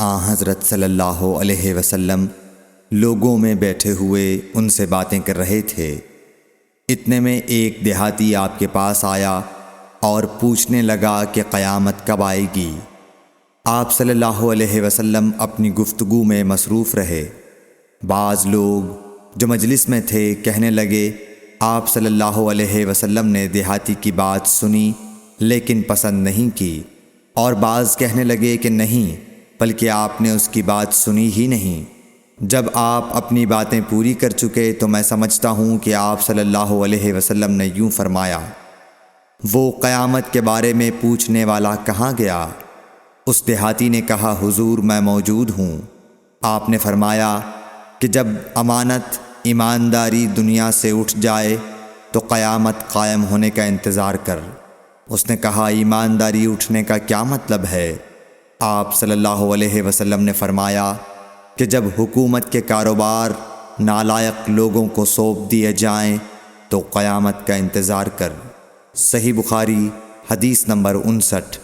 حضرت صلی اللہ علیہ وسلم لوگوں میں بیٹھے ہوئے ان سے باتیں کر رہے تھے۔ اتنے میں ایک دیہاتی آپ کے پاس آیا اور پوچھنے لگا کہ قیامت کب آئے گی؟ آپ صلی اللہ علیہ وسلم اپنی گفتگو میں مصروف رہے۔ بعض لوگ جو مجلس میں تھے کہنے لگے، آپ صلی اللہ علیہ وسلم نے دیہاتی کی بات سنی لیکن پسند نہیں کی، اور بعض کہنے لگے کہ نہیں، بلکہ آپ نے اس کی بات سنی ہی نہیں۔ جب آپ اپنی باتیں پوری کر چکے تو میں سمجھتا ہوں کہ آپ صلی اللہ علیہ وسلم نے یوں فرمایا، وہ قیامت کے بارے میں پوچھنے والا کہاں گیا؟ اس دیہاتی نے کہا، حضور میں موجود ہوں۔ آپ نے فرمایا کہ جب امانت ایمانداری دنیا سے اٹھ جائے تو قیامت قائم ہونے کا انتظار کر۔ اس نے کہا، ایمانداری اٹھنے کا کیا مطلب ہے؟ آپ صلی اللہ علیہ وسلم نے فرمایا کہ جب حکومت کے کاروبار نالائق لوگوں کو سونپ دیے جائیں تو قیامت کا انتظار کر۔ صحیح بخاری حدیث نمبر 59۔